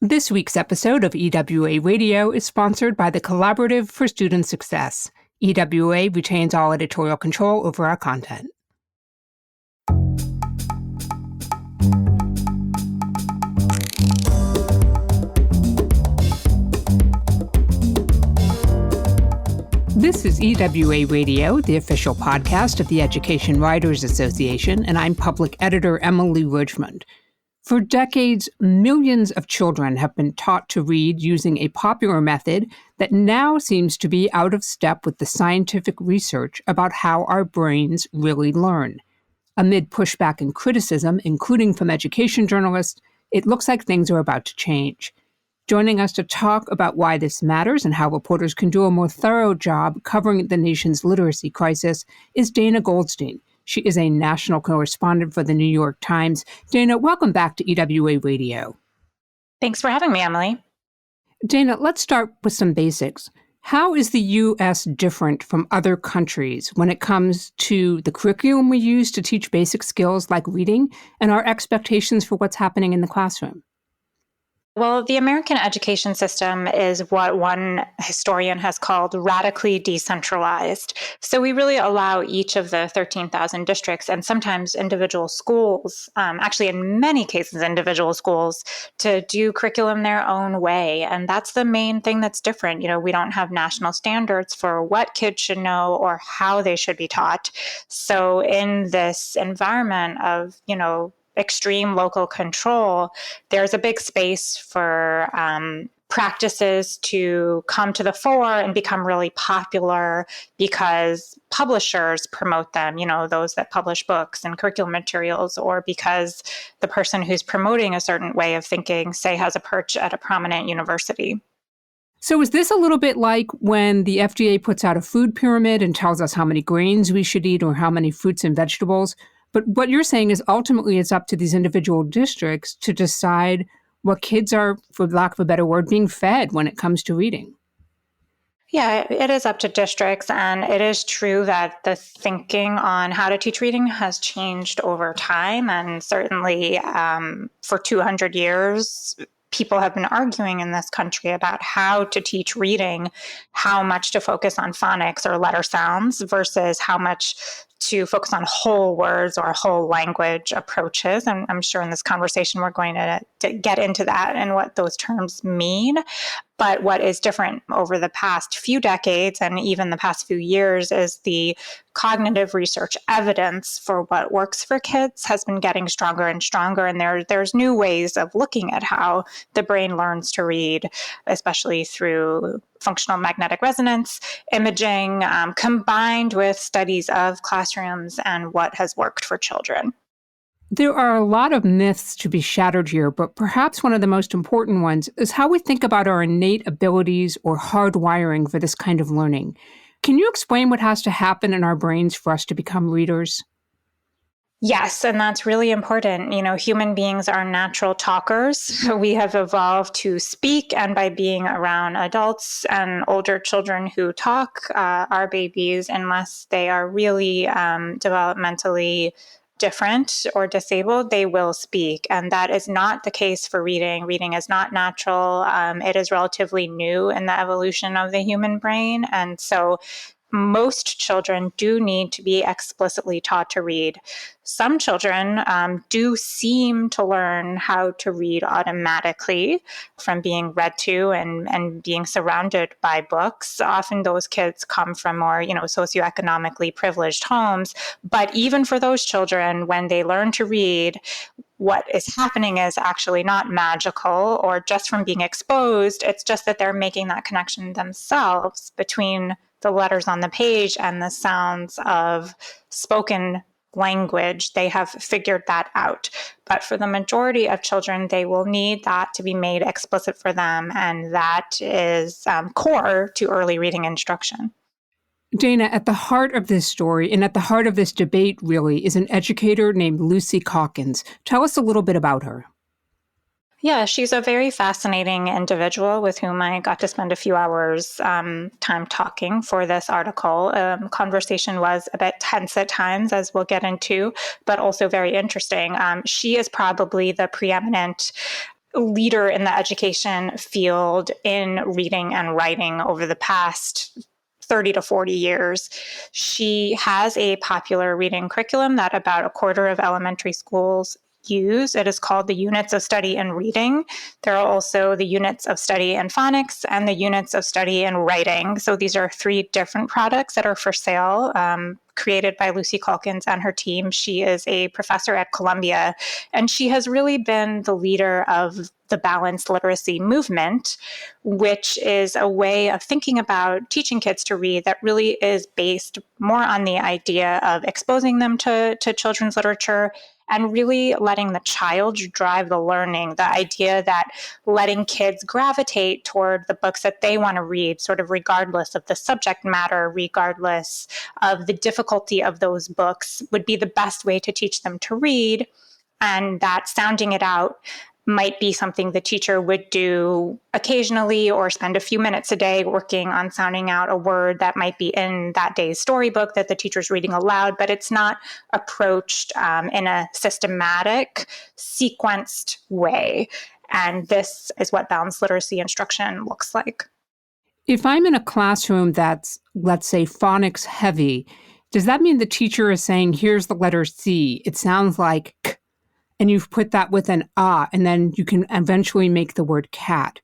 This week's episode of EWA Radio is sponsored by the Collaborative for Student Success. EWA retains all editorial control over our content. This is EWA Radio, the official podcast of the Education Writers Association, and I'm public editor Emily Richmond. For decades, millions of children have been taught to read using a popular method that now seems to be out of step with the scientific research about how our brains really learn. Amid pushback and criticism, including from education journalists, it looks like things are about to change. Joining us to talk about why this matters and how reporters can do a more thorough job covering the nation's literacy crisis is Dana Goldstein. She is a national correspondent for the New York Times. Dana, welcome back to EWA Radio. Thanks for having me, Emily. Dana, let's start with some basics. How is the U.S. different from other countries when it comes to the curriculum we use to teach basic skills like reading and our expectations for what's happening in the classroom? Well, the American education system is what one historian has called radically decentralized. So we really allow each of the 13,000 districts and sometimes individual schools, actually in many cases individual schools, to do curriculum their own way. And that's the main thing that's different. You know, we don't have national standards for what kids should know or how they should be taught. So in this environment of, extreme local control, there's a big space for practices to come to the fore and become really popular because publishers promote them, those that publish books and curriculum materials, or because the person who's promoting a certain way of thinking, say, has a perch at a prominent university. So is this a little bit like when the FDA puts out a food pyramid and tells us how many grains we should eat or how many fruits and vegetables? But what you're saying is ultimately it's up to these individual districts to decide what kids are, for lack of a better word, being fed when it comes to reading. Yeah, it is up to districts. And it is true that the thinking on how to teach reading has changed over time. And certainly for 200 years, people have been arguing in this country about how to teach reading, how much to focus on phonics or letter sounds versus how much to focus on whole words or whole language approaches. And I'm sure in this conversation, we're going to get into that and what those terms mean. But what is different over the past few decades and even the past few years is the cognitive research evidence for what works for kids has been getting stronger and stronger. And there's new ways of looking at how the brain learns to read, especially through functional magnetic resonance imaging, combined with studies of classrooms and what has worked for children. There are a lot of myths to be shattered here, but perhaps one of the most important ones is how we think about our innate abilities or hardwiring for this kind of learning. Can you explain what has to happen in our brains for us to become readers? Yes, and that's really important. Human beings are natural talkers. We have evolved to speak, and by being around adults and older children who talk, our babies, unless they are really developmentally different or disabled, they will speak. And that is not the case for reading. Reading is not natural. It is relatively new in the evolution of the human brain. And so most children do need to be explicitly taught to read. Some children do seem to learn how to read automatically from being read to and being surrounded by books. Often those kids come from more, socioeconomically privileged homes. But even for those children, when they learn to read, what is happening is actually not magical or just from being exposed. It's just that they're making that connection themselves between the letters on the page and the sounds of spoken language. They have figured that out. But for the majority of children, they will need that to be made explicit for them. And that is core to early reading instruction. Dana, at the heart of this story and at the heart of this debate, really, is an educator named Lucy Calkins. Tell us a little bit about her. Yeah, she's a very fascinating individual with whom I got to spend a few hours time talking for this article. Conversation was a bit tense at times, as we'll get into, but also very interesting. She is probably the preeminent leader in the education field in reading and writing over the past 30 to 40 years. She has a popular reading curriculum that about a quarter of elementary schools use. It is called the Units of Study in Reading. There are also the Units of Study in Phonics and the Units of Study in Writing. So these are 3 different products that are for sale, created by Lucy Calkins and her team. She is a professor at Columbia, and she has really been the leader of the balanced literacy movement, which is a way of thinking about teaching kids to read that really is based more on the idea of exposing them to children's literature and really letting the child drive the learning, the idea that letting kids gravitate toward the books that they want to read, sort of regardless of the subject matter, regardless of the difficulty of those books, would be the best way to teach them to read. And that sounding it out might be something the teacher would do occasionally or spend a few minutes a day working on sounding out a word that might be in that day's storybook that the teacher's reading aloud, but it's not approached in a systematic, sequenced way. And this is what balanced literacy instruction looks like. If I'm in a classroom that's, let's say, phonics heavy, does that mean the teacher is saying, here's the letter C, it sounds like K, and you've put that with an ah, and then you can eventually make the word cat?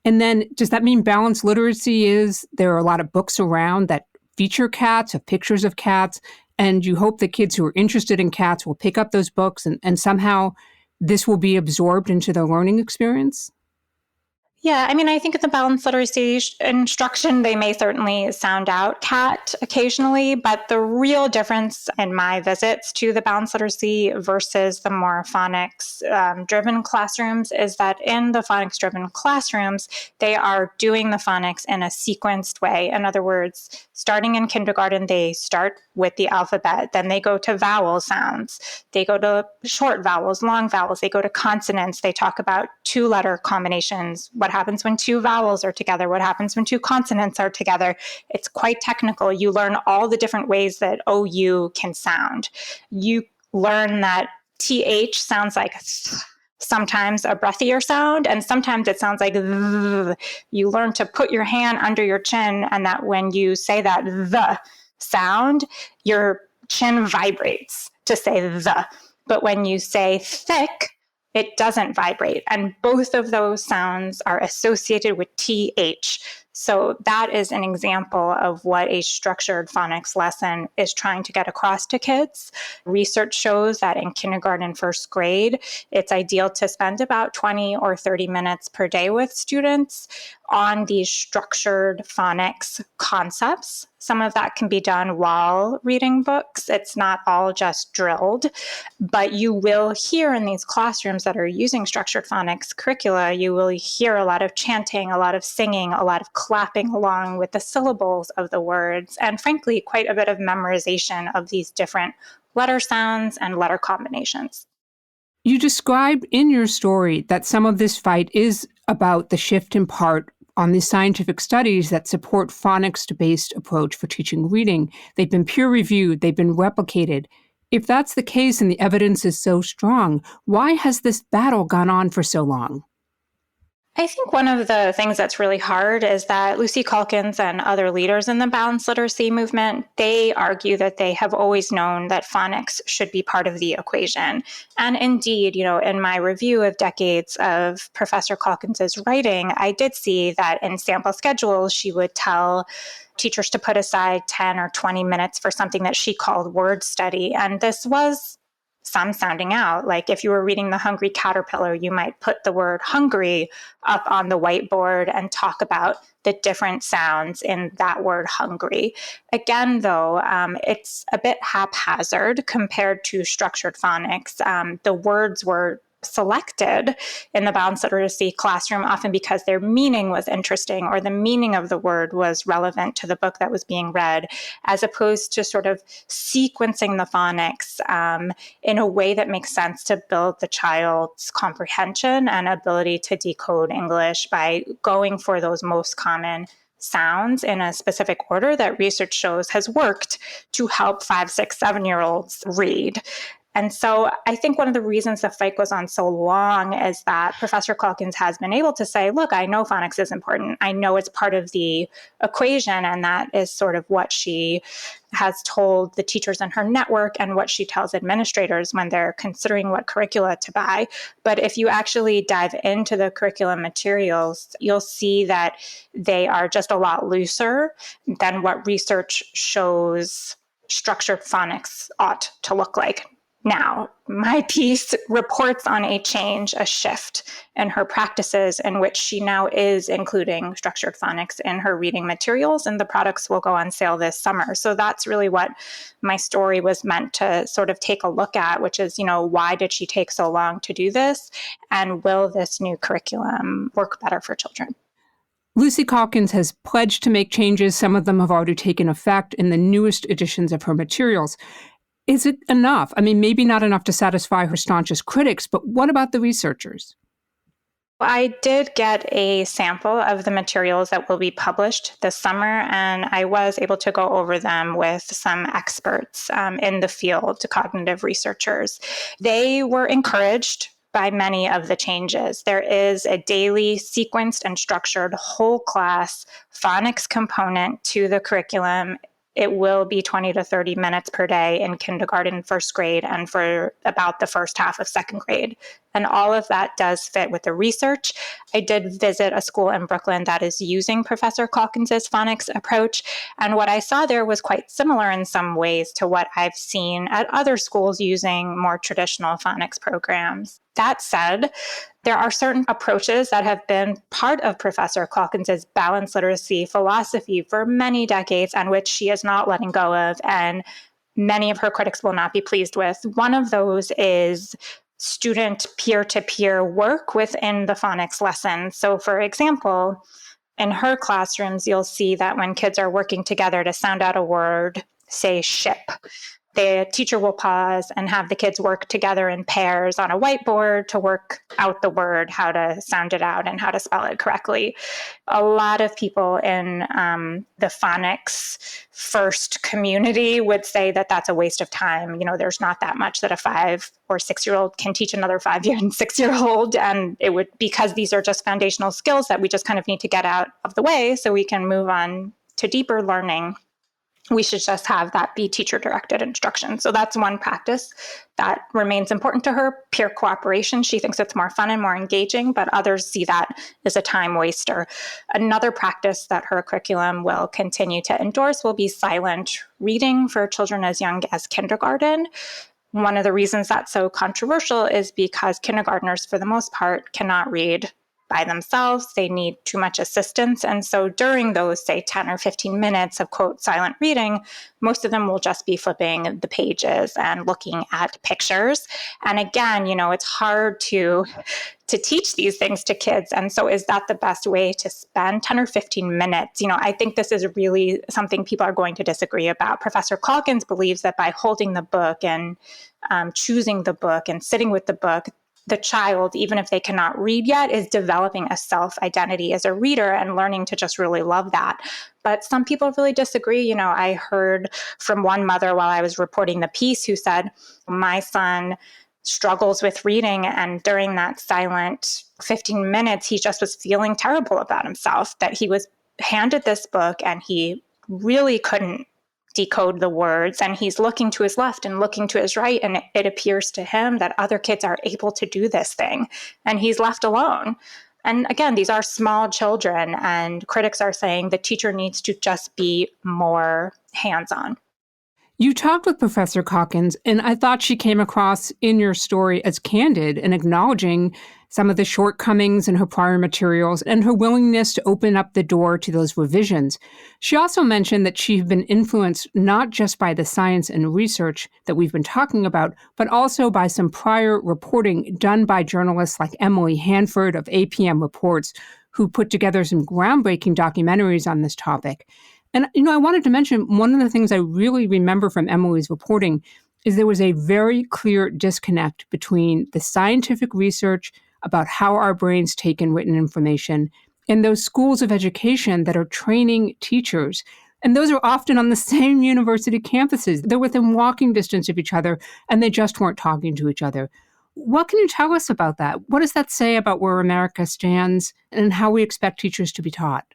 And then does that mean balanced literacy is there are a lot of books around that feature cats, have pictures of cats, and you hope the kids who are interested in cats will pick up those books and somehow this will be absorbed into their learning experience? Yeah, I mean, I think in the balanced literacy instruction, they may certainly sound out cat occasionally, but the real difference in my visits to the balanced literacy versus the more phonics-driven classrooms is that in the phonics-driven classrooms, they are doing the phonics in a sequenced way. In other words, starting in kindergarten, they start with the alphabet, then they go to vowel sounds, they go to short vowels, long vowels, they go to consonants, they talk about 2-letter combinations, what happens when 2 vowels are together, what happens when 2 consonants are together. It's quite technical. You learn all the different ways that OU can sound. You learn that TH sounds like sometimes a breathier sound, and sometimes it sounds like th. You learn to put your hand under your chin, and that when you say that the sound, your chin vibrates to say the. But when you say thick, it doesn't vibrate. And both of those sounds are associated with TH. So that is an example of what a structured phonics lesson is trying to get across to kids. Research shows that in kindergarten and first grade, it's ideal to spend about 20 or 30 minutes per day with students on these structured phonics concepts. Some of that can be done while reading books. It's not all just drilled, but you will hear in these classrooms that are using structured phonics curricula, you will hear a lot of chanting, a lot of singing, a lot of clapping along with the syllables of the words, and frankly, quite a bit of memorization of these different letter sounds and letter combinations. You described in your story that some of this fight is about the shift in part on the scientific studies that support phonics-based approach for teaching reading. They've been peer-reviewed, they've been replicated. If that's the case and the evidence is so strong, why has this battle gone on for so long? I think one of the things that's really hard is that Lucy Calkins and other leaders in the balanced literacy movement, they argue that they have always known that phonics should be part of the equation. And indeed, in my review of decades of Professor Calkins's writing, I did see that in sample schedules, she would tell teachers to put aside 10 or 20 minutes for something that she called word study. And this was some sounding out. Like if you were reading The Hungry Caterpillar, you might put the word hungry up on the whiteboard and talk about the different sounds in that word hungry. Again, though, it's a bit haphazard compared to structured phonics. The words were selected in the balanced literacy classroom often because their meaning was interesting or the meaning of the word was relevant to the book that was being read, as opposed to sort of sequencing the phonics in a way that makes sense to build the child's comprehension and ability to decode English by going for those most common sounds in a specific order that research shows has worked to help 5, 6, 7-year-olds read. And so I think one of the reasons the fight goes on so long is that Professor Calkins has been able to say, look, I know phonics is important. I know it's part of the equation. And that is sort of what she has told the teachers in her network and what she tells administrators when they're considering what curricula to buy. But if you actually dive into the curriculum materials, you'll see that they are just a lot looser than what research shows structured phonics ought to look like. Now, my piece reports on a change, a shift in her practices in which she now is including structured phonics in her reading materials, and the products will go on sale this summer. So that's really what my story was meant to sort of take a look at, which is, why did she take so long to do this? And will this new curriculum work better for children? Lucy Calkins has pledged to make changes. Some of them have already taken effect in the newest editions of her materials. Is it enough? I mean, maybe not enough to satisfy her staunchest critics, but what about the researchers? I did get a sample of the materials that will be published this summer, and I was able to go over them with some experts in the field, cognitive researchers. They were encouraged by many of the changes. There is a daily sequenced and structured whole class phonics component to the curriculum. It will be 20 to 30 minutes per day in kindergarten, first grade, and for about the first half of second grade. And all of that does fit with the research. I did visit a school in Brooklyn that is using Professor Calkins's phonics approach. And what I saw there was quite similar in some ways to what I've seen at other schools using more traditional phonics programs. That said, there are certain approaches that have been part of Professor Calkins's balanced literacy philosophy for many decades and which she is not letting go of, and many of her critics will not be pleased with. One of those is student peer-to-peer work within the phonics lesson. So, for example, in her classrooms, you'll see that when kids are working together to sound out a word, say ship, the teacher will pause and have the kids work together in pairs on a whiteboard to work out the word, how to sound it out and how to spell it correctly. A lot of people in the phonics first community would say that that's a waste of time. There's not that much that a 5 or 6-year-old can teach another 5-year and 6-year-old. And it would, because these are just foundational skills that we just kind of need to get out of the way so we can move on to deeper learning. We should just have that be teacher-directed instruction. So that's one practice that remains important to her. Peer cooperation. She thinks it's more fun and more engaging, but others see that as a time waster. Another practice that her curriculum will continue to endorse will be silent reading for children as young as kindergarten. One of the reasons that's so controversial is because kindergartners, for the most part, cannot read by themselves. They need too much assistance. And so during those, say, 10 or 15 minutes of, quote, silent reading, most of them will just be flipping the pages and looking at pictures. And again, it's hard to teach these things to kids. And so is that the best way to spend 10 or 15 minutes? I think this is really something people are going to disagree about. Professor Calkins believes that by holding the book and choosing the book and sitting with the book, the child, even if they cannot read yet, is developing a self-identity as a reader and learning to just really love that. But some people really disagree. I heard from one mother while I was reporting the piece who said, my son struggles with reading, and during that silent 15 minutes, he just was feeling terrible about himself, that he was handed this book and he really couldn't decode the words, and he's looking to his left and looking to his right, and it appears to him that other kids are able to do this thing, and he's left alone. And again, these are small children, and critics are saying the teacher needs to just be more hands-on. You talked with Professor Calkins, and I thought she came across in your story as candid and acknowledging some of the shortcomings in her prior materials and her willingness to open up the door to those revisions. She also mentioned that she'd been influenced not just by the science and research that we've been talking about, but also by some prior reporting done by journalists like Emily Hanford of APM Reports, who put together some groundbreaking documentaries on this topic. And, I wanted to mention one of the things I really remember from Emily's reporting is there was a very clear disconnect between the scientific research about how our brains take in written information and those schools of education that are training teachers And those are often on the same university campuses. They're within walking distance of each other, and they just weren't talking to each other. What can you tell us about that? What does that say about where America stands and how we expect teachers to be taught?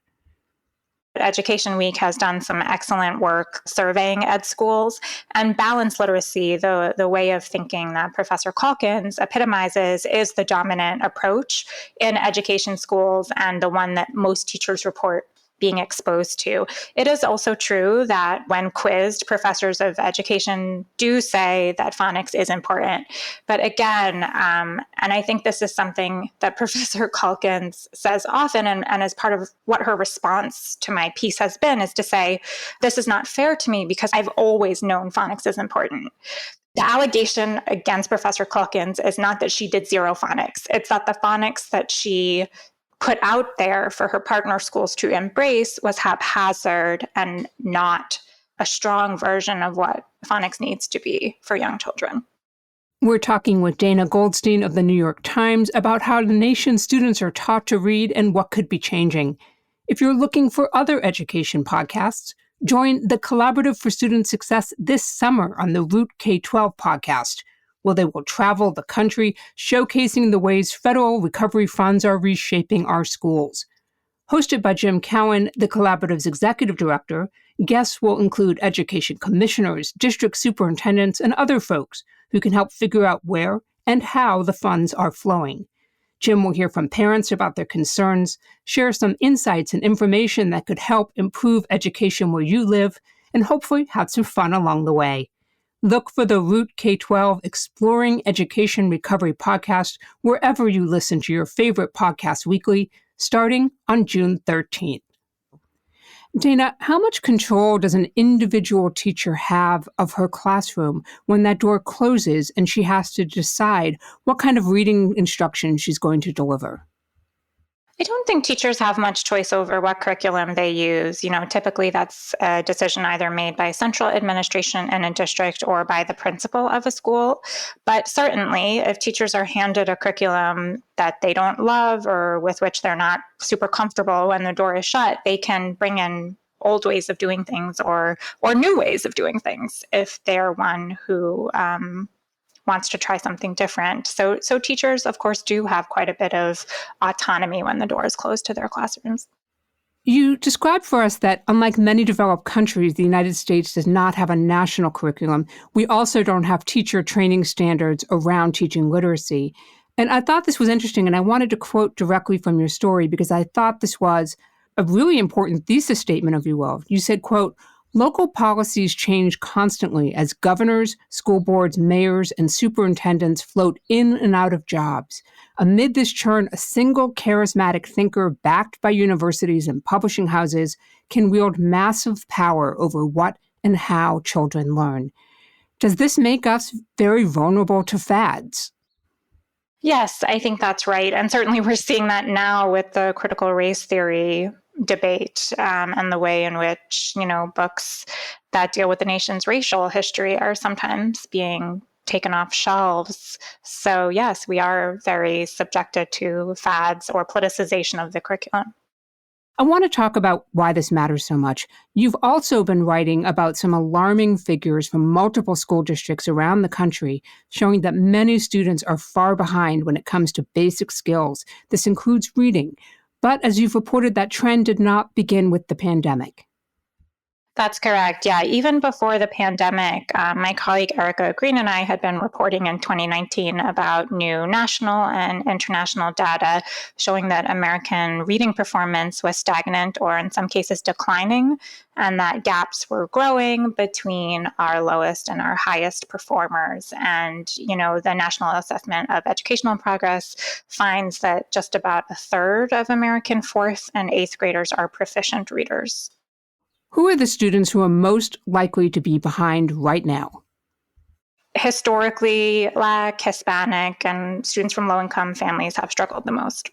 Education Week has done some excellent work surveying ed schools, and balanced literacy, the way of thinking that Professor Calkins epitomizes, is the dominant approach in education schools and the one that most teachers report being exposed to. It is also true that when quizzed, professors of education do say that phonics is important. But again, and I think this is something that Professor Calkins says often, and as part of what her response to my piece has been, is to say, this is not fair to me because I've always known phonics is important. The allegation against Professor Calkins is not that she did zero phonics. It's that the phonics that she put out there for her partner schools to embrace was haphazard and not a strong version of what phonics needs to be for young children. We're talking with Dana Goldstein of the New York Times about how the nation's students are taught to read and what could be changing. If you're looking for other education podcasts, join the Collaborative for Student Success this summer on the Root K-12 podcast, where they will travel the country showcasing the ways federal recovery funds are reshaping our schools. Hosted by Jim Cowan, the Collaborative's executive director, guests will include education commissioners, district superintendents, and other folks who can help figure out where and how the funds are flowing. Jim will hear from parents about their concerns, share some insights and information that could help improve education where you live, and hopefully have some fun along the way. Look for the Root K-12 Exploring Education Recovery podcast wherever you listen to your favorite podcast weekly, starting on June 13th. Dana, how much control does an individual teacher have of her classroom when that door closes and she has to decide what kind of reading instruction she's going to deliver? I don't think teachers have much choice over what curriculum they use. Typically that's a decision either made by central administration in a district or by the principal of a school. But certainly, if teachers are handed a curriculum that they don't love or with which they're not super comfortable when the door is shut, they can bring in old ways of doing things or new ways of doing things if they're one who wants to try something different. So teachers, of course, do have quite a bit of autonomy when the door is closed to their classrooms. You described for us that, unlike many developed countries, the United States does not have a national curriculum. We also don't have teacher training standards around teaching literacy. And I thought this was interesting, and I wanted to quote directly from your story because I thought this was a really important thesis statement of you all. You said, quote, "Local policies change constantly as governors, school boards, mayors, and superintendents float in and out of jobs. Amid this churn, a single charismatic thinker backed by universities and publishing houses can wield massive power over what and how children learn." Does this make us very vulnerable to fads? Yes, I think that's right. And certainly we're seeing that now with the critical race theory debate and the way in which, books that deal with the nation's racial history are sometimes being taken off shelves. So yes, we are very subjected to fads or politicization of the curriculum. I want to talk about why this matters so much. You've also been writing about some alarming figures from multiple school districts around the country, showing that many students are far behind when it comes to basic skills. This includes reading. But as you've reported, that trend did not begin with the pandemic. That's correct. Yeah, even before the pandemic, my colleague Erica Green and I had been reporting in 2019 about new national and international data showing that American reading performance was stagnant or in some cases declining, and that gaps were growing between our lowest and our highest performers. And, the National Assessment of Educational Progress finds that just about a third of American 4th and 8th graders are proficient readers. Who are the students who are most likely to be behind right now? Historically, Black, Hispanic, and students from low-income families have struggled the most.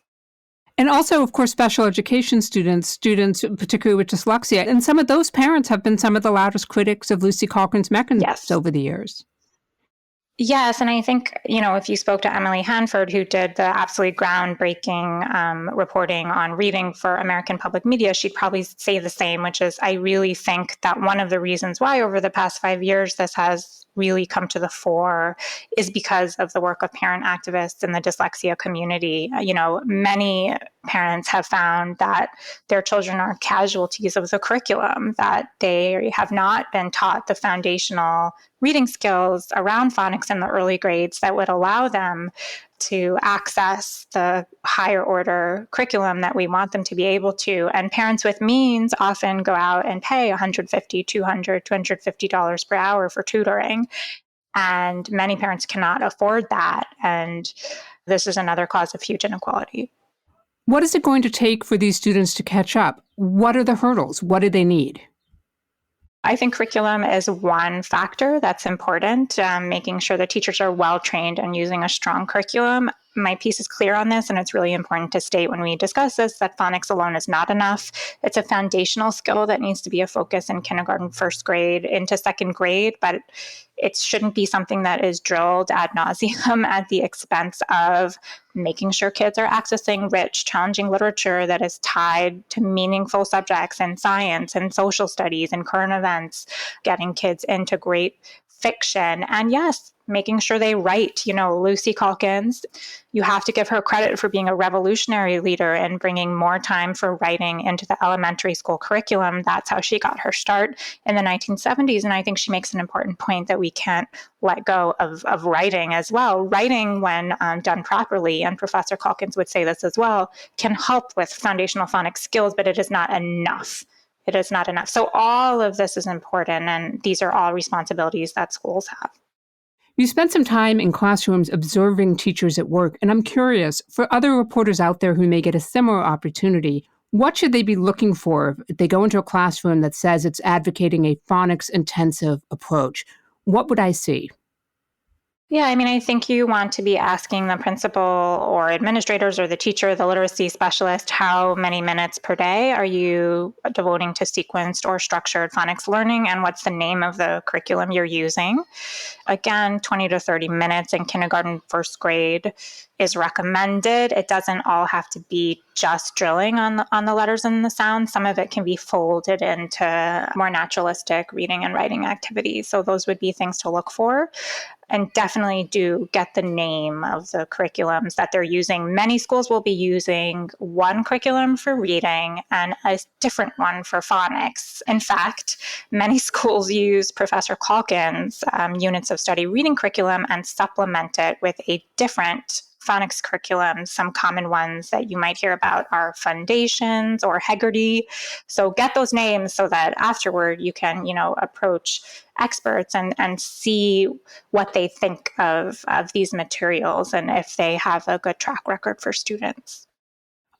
And also, of course, special education students particularly with dyslexia. And some of those parents have been some of the loudest critics of Lucy Calkins' mechanisms over the years. Yes, and I think, if you spoke to Emily Hanford, who did the absolutely groundbreaking reporting on reading for American public media, she'd probably say the same, which is I really think that one of the reasons why over the past 5 years this has really come to the fore is because of the work of parent activists in the dyslexia community. Many parents have found that their children are casualties of the curriculum, that they have not been taught the foundational reading skills around phonics in the early grades that would allow them to access the higher order curriculum that we want them to be able to. And parents with means often go out and pay $150, $200, $250 per hour for tutoring. And many parents cannot afford that. And this is another cause of huge inequality. What is it going to take for these students to catch up? What are the hurdles? What do they need? I think curriculum is one factor that's important, making sure that teachers are well trained and using a strong curriculum. My piece is clear on this, and it's really important to state when we discuss this that phonics alone is not enough. It's a foundational skill that needs to be a focus in kindergarten, first grade, into second grade, but it shouldn't be something that is drilled ad nauseum at the expense of making sure kids are accessing rich, challenging literature that is tied to meaningful subjects in science and social studies and current events, getting kids into great fiction. And yes, making sure they write. Lucy Calkins, you have to give her credit for being a revolutionary leader and bringing more time for writing into the elementary school curriculum. That's how she got her start in the 1970s. And I think she makes an important point that we can't let go of writing as well. Writing, when done properly, and Professor Calkins would say this as well, can help with foundational phonics skills, but it is not enough. It is not enough. So all of this is important, and these are all responsibilities that schools have. You spent some time in classrooms observing teachers at work, and I'm curious, for other reporters out there who may get a similar opportunity, what should they be looking for if they go into a classroom that says it's advocating a phonics-intensive approach? What would I see? Yeah, I think you want to be asking the principal or administrators or the teacher, the literacy specialist, how many minutes per day are you devoting to sequenced or structured phonics learning, and what's the name of the curriculum you're using? Again, 20 to 30 minutes in kindergarten, first grade is recommended. It doesn't all have to be just drilling on the letters and the sounds. Some of it can be folded into more naturalistic reading and writing activities. So those would be things to look for. And definitely do get the name of the curriculums that they're using. Many schools will be using one curriculum for reading and a different one for phonics. In fact, many schools use Professor Calkins' units of study reading curriculum and supplement it with a different phonics curriculum. Some common ones that you might hear about are Foundations or Hegarty. So get those names so that afterward you can, approach experts and see what they think of these materials and if they have a good track record for students.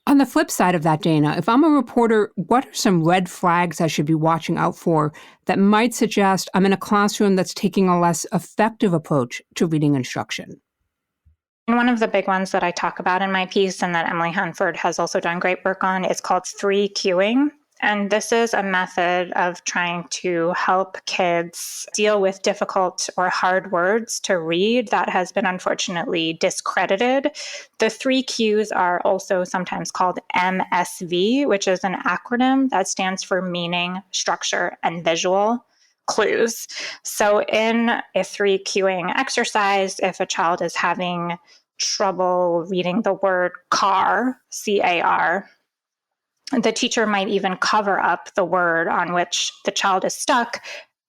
On the flip side of that, Dana, if I'm a reporter, what are some red flags I should be watching out for that might suggest I'm in a classroom that's taking a less effective approach to reading instruction? And one of the big ones that I talk about in my piece and that Emily Hanford has also done great work on is called 3Qing. And this is a method of trying to help kids deal with difficult or hard words to read that has been unfortunately discredited. The 3Qs are also sometimes called MSV, which is an acronym that stands for meaning, structure, and visual clues. So in a 3Qing exercise, if a child is having trouble reading the word car, C-A-R, the teacher might even cover up the word on which the child is stuck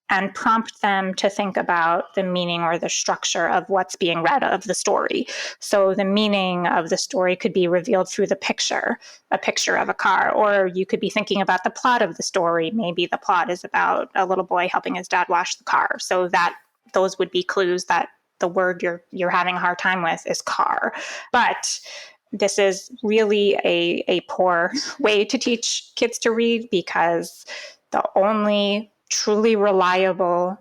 and prompt them to think about the meaning or the structure of what's being read of the story. So the meaning of the story could be revealed through a picture of a car, or you could be thinking about the plot of the story. Maybe the plot is about a little boy helping his dad wash the car. So that those would be clues that the word you're having a hard time with is car. But this is really a poor way to teach kids to read, because the only truly reliable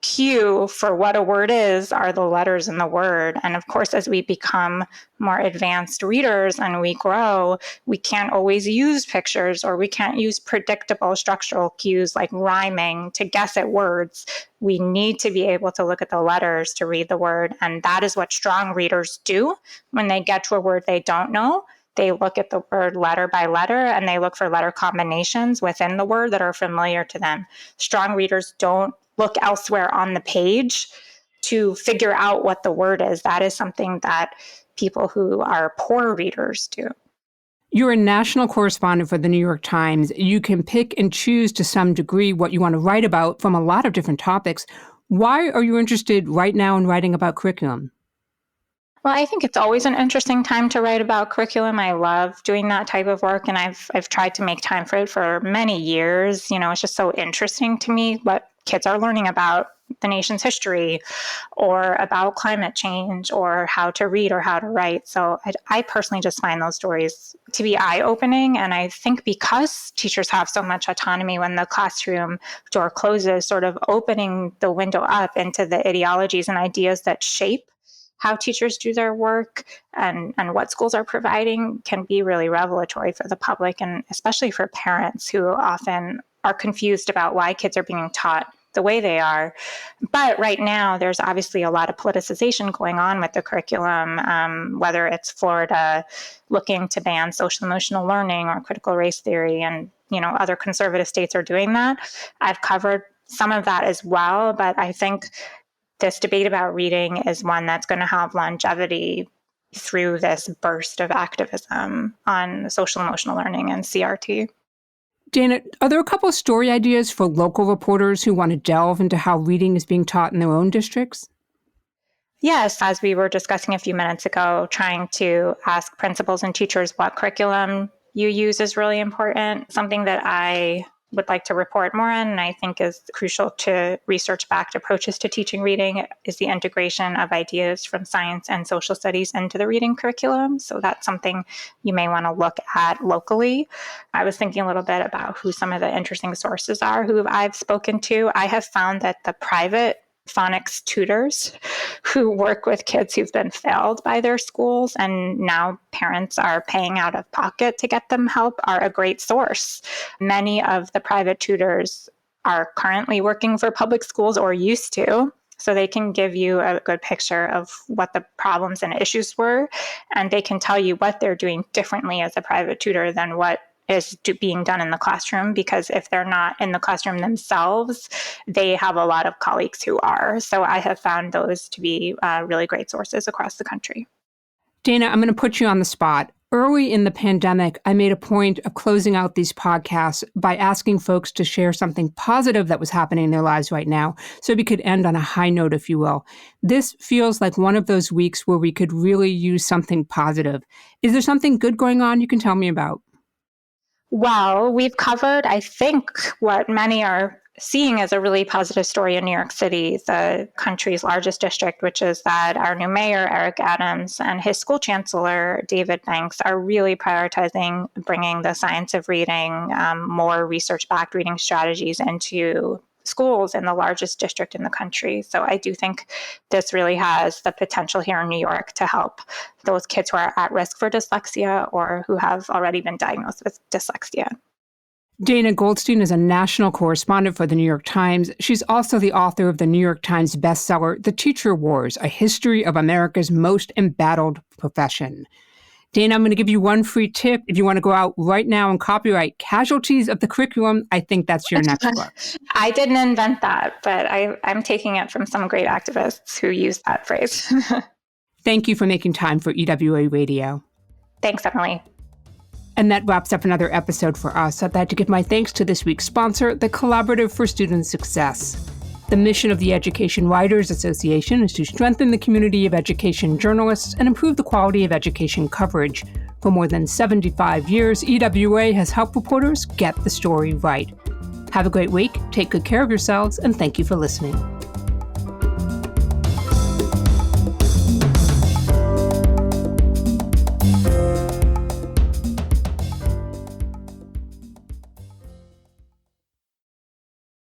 cue for what a word is are the letters in the word. And of course, as we become more advanced readers and we grow, we can't always use pictures, or we can't use predictable structural cues like rhyming to guess at words. We need to be able to look at the letters to read the word. And that is what strong readers do when they get to a word they don't know. They look at the word letter by letter, and they look for letter combinations within the word that are familiar to them. Strong readers don't look elsewhere on the page to figure out what the word is. That is something that people who are poor readers do. You're a national correspondent for the New York Times. You can pick and choose to some degree what you want to write about from a lot of different topics. Why are you interested right now in writing about curriculum? Well, I think it's always an interesting time to write about curriculum. I love doing that type of work, and I've tried to make time for it for many years. It's just so interesting to me what kids are learning about the nation's history, or about climate change, or how to read or how to write. So I personally just find those stories to be eye-opening. And I think because teachers have so much autonomy when the classroom door closes, sort of opening the window up into the ideologies and ideas that shape how teachers do their work and what schools are providing can be really revelatory for the public, and especially for parents who often are confused about why kids are being taught the way they are. But right now, there's obviously a lot of politicization going on with the curriculum, whether it's Florida looking to ban social emotional learning or critical race theory, and other conservative states are doing that. I've covered some of that as well, but I think this debate about reading is one that's going to have longevity through this burst of activism on social emotional learning and CRT. Dana, are there a couple of story ideas for local reporters who want to delve into how reading is being taught in their own districts? Yes, as we were discussing a few minutes ago, trying to ask principals and teachers what curriculum you use is really important. Something that I would like to report more on, and I think is crucial to research-backed approaches to teaching reading, is the integration of ideas from science and social studies into the reading curriculum. So that's something you may want to look at locally. I was thinking a little bit about who some of the interesting sources are who I've spoken to. I have found that the private phonics tutors who work with kids who've been failed by their schools and now parents are paying out of pocket to get them help are a great source. Many of the private tutors are currently working for public schools or used to, so they can give you a good picture of what the problems and issues were, and they can tell you what they're doing differently as a private tutor than what is being done in the classroom, because if they're not in the classroom themselves, they have a lot of colleagues who are. So I have found those to be really great sources across the country. Dana, I'm going to put you on the spot. Early in the pandemic, I made a point of closing out these podcasts by asking folks to share something positive that was happening in their lives right now, so we could end on a high note, if you will. This feels like one of those weeks where we could really use something positive. Is there something good going on you can tell me about? Well, we've covered, I think, what many are seeing as a really positive story in New York City, the country's largest district, which is that our new mayor, Eric Adams, and his school chancellor, David Banks, are really prioritizing bringing the science of reading, more research-backed reading strategies into schools in the largest district in the country. So I do think this really has the potential here in New York to help those kids who are at risk for dyslexia or who have already been diagnosed with dyslexia. Dana Goldstein is a national correspondent for the New York Times. She's also the author of the New York Times bestseller, The Teacher Wars, A History of America's Most Embattled Profession. Dana, I'm going to give you one free tip. If you want to go out right now and copyright Casualties of the Curriculum, I think that's your next book. I didn't invent that, but I'm taking it from some great activists who use that phrase. Thank you for making time for EWA Radio. Thanks, Emily. And that wraps up another episode for us. I'd like to give my thanks to this week's sponsor, the Collaborative for Student Success. The mission of the Education Writers Association is to strengthen the community of education journalists and improve the quality of education coverage. For more than 75 years, EWA has helped reporters get the story right. Have a great week, take good care of yourselves, and thank you for listening.